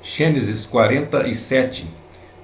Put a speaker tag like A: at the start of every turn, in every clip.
A: Gênesis 47.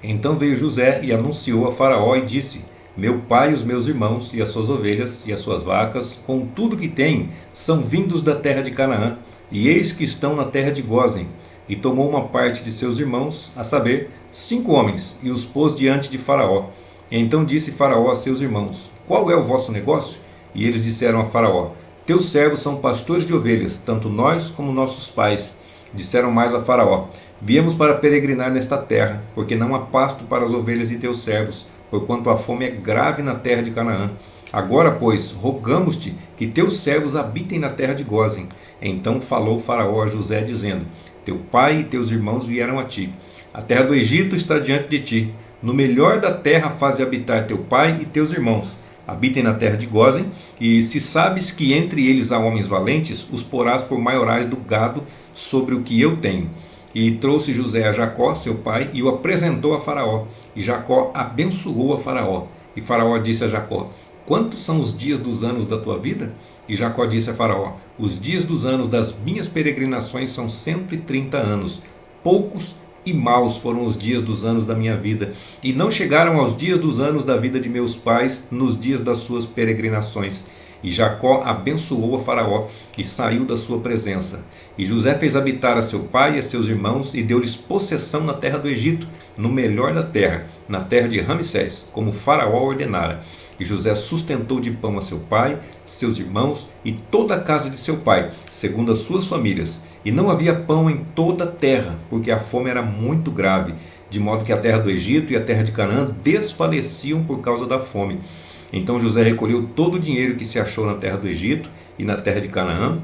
A: Então veio José e anunciou a Faraó e disse: Meu pai e os meus irmãos, e as suas ovelhas, e as suas vacas, com tudo que têm, são vindos da terra de Canaã, e eis que estão na terra de Gósen. E tomou uma parte de seus irmãos, a saber, 5 homens, e os pôs diante de Faraó. Então disse Faraó a seus irmãos: Qual é o vosso negócio? E eles disseram a Faraó: Teus servos são pastores de ovelhas, tanto nós como nossos pais. Disseram mais a Faraó: Viemos para peregrinar nesta terra, porque não há pasto para as ovelhas de teus servos, porquanto a fome é grave na terra de Canaã. Agora, pois, rogamos-te que teus servos habitem na terra de Gósen. Então falou Faraó a José, dizendo: Teu pai e teus irmãos vieram a ti. A terra do Egito está diante de ti. No melhor da terra faze habitar teu pai e teus irmãos. Habitem na terra de Gósen, e se sabes que entre eles há homens valentes, os porás por maiorais do gado sobre o que eu tenho. E trouxe José a Jacó, seu pai, e o apresentou a Faraó. E Jacó abençoou a Faraó. E Faraó disse a Jacó: Quantos são os dias dos anos da tua vida? E Jacó disse a Faraó: Os dias dos anos das minhas peregrinações são 130 anos. Poucos e maus foram os dias dos anos da minha vida, e não chegaram aos dias dos anos da vida de meus pais nos dias das suas peregrinações. E Jacó abençoou a Faraó e saiu da sua presença. E José fez habitar a seu pai e a seus irmãos e deu-lhes possessão na terra do Egito, no melhor da terra, na terra de Ramsés, como Faraó ordenara. E José sustentou de pão a seu pai, seus irmãos e toda a casa de seu pai, segundo as suas famílias. E não havia pão em toda a terra, porque a fome era muito grave, de modo que a terra do Egito e a terra de Canaã desfaleciam por causa da fome. Então José recolheu todo o dinheiro que se achou na terra do Egito e na terra de Canaã,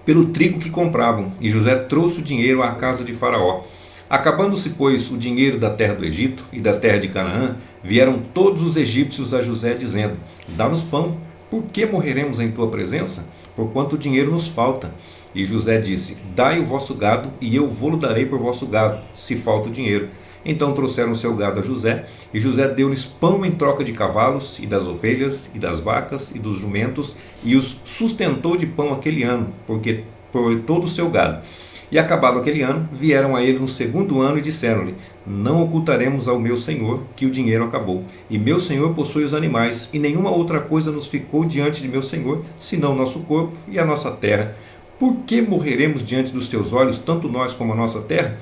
A: pelo trigo que compravam, e José trouxe o dinheiro à casa de Faraó. Acabando-se, pois, o dinheiro da terra do Egito e da terra de Canaã, vieram todos os egípcios a José, dizendo: Dá-nos pão, por que morreremos em tua presença? Porquanto o dinheiro nos falta. E José disse: Dai o vosso gado, e eu vô-lo darei por vosso gado, se falta o dinheiro. Então trouxeram o seu gado a José, e José deu-lhes pão em troca de cavalos, e das ovelhas, e das vacas, e dos jumentos, e os sustentou de pão aquele ano, porque por todo o seu gado. E acabado aquele ano, vieram a ele no segundo ano e disseram-lhe: Não ocultaremos ao meu senhor que o dinheiro acabou, e meu senhor possui os animais, e nenhuma outra coisa nos ficou diante de meu senhor, senão o nosso corpo e a nossa terra. Por que morreremos diante dos teus olhos, tanto nós como a nossa terra?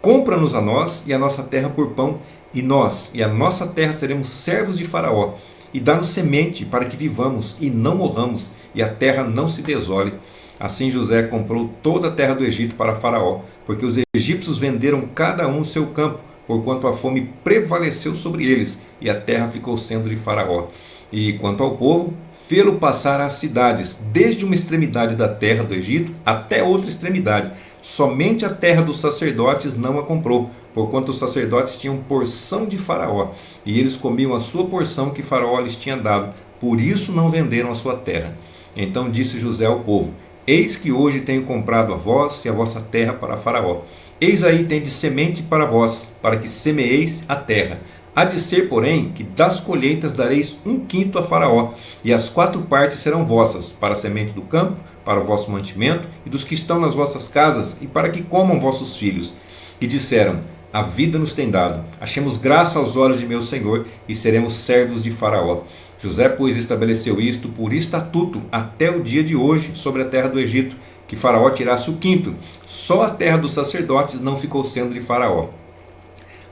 A: Compra-nos a nós e a nossa terra por pão, e nós e a nossa terra seremos servos de Faraó, e dá-nos semente para que vivamos e não morramos, e a terra não se desole. Assim José comprou toda a terra do Egito para Faraó, porque os egípcios venderam cada um o seu campo, porquanto a fome prevaleceu sobre eles, e a terra ficou sendo de Faraó. E quanto ao povo, fê-lo passar às cidades, desde uma extremidade da terra do Egito até outra extremidade. Somente a terra dos sacerdotes não a comprou, porquanto os sacerdotes tinham porção de Faraó, e eles comiam a sua porção que Faraó lhes tinha dado, por isso não venderam a sua terra. Então disse José ao povo: Eis que hoje tenho comprado a vós e a vossa terra para Faraó. Eis aí tendes semente para vós, para que semeeis a terra. Há de ser, porém, que das colheitas dareis 1/5 a Faraó, e as 4 partes serão vossas, para a semente do campo, para o vosso mantimento, e dos que estão nas vossas casas, e para que comam vossos filhos. E disseram: A vida nos tem dado, achemos graça aos olhos de meu senhor, e seremos servos de Faraó. José, pois, estabeleceu isto por estatuto até o dia de hoje sobre a terra do Egito, que Faraó tirasse o 5º. Só a terra dos sacerdotes não ficou sendo de Faraó.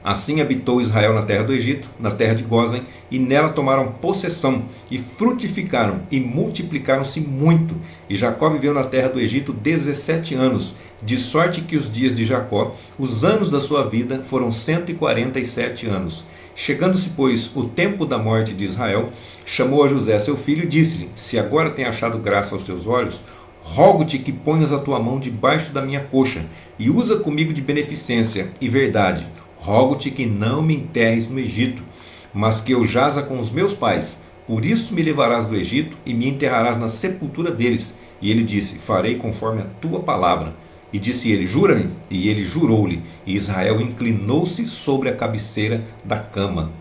A: Assim habitou Israel na terra do Egito, na terra de Gósen, e nela tomaram possessão, e frutificaram, e multiplicaram-se muito. E Jacó viveu na terra do Egito 17 anos, de sorte que os dias de Jacó, os anos da sua vida, foram 147 anos. Chegando-se, pois, o tempo da morte de Israel, chamou a José seu filho e disse-lhe: Se agora tem achado graça aos teus olhos, rogo-te que ponhas a tua mão debaixo da minha coxa, e usa comigo de beneficência e verdade. Rogo-te que não me enterres no Egito, mas que eu jaza com os meus pais. Por isso me levarás do Egito e me enterrarás na sepultura deles. E ele disse: Farei conforme a tua palavra. E disse ele: Jura-me. E ele jurou-lhe. E Israel inclinou-se sobre a cabeceira da cama.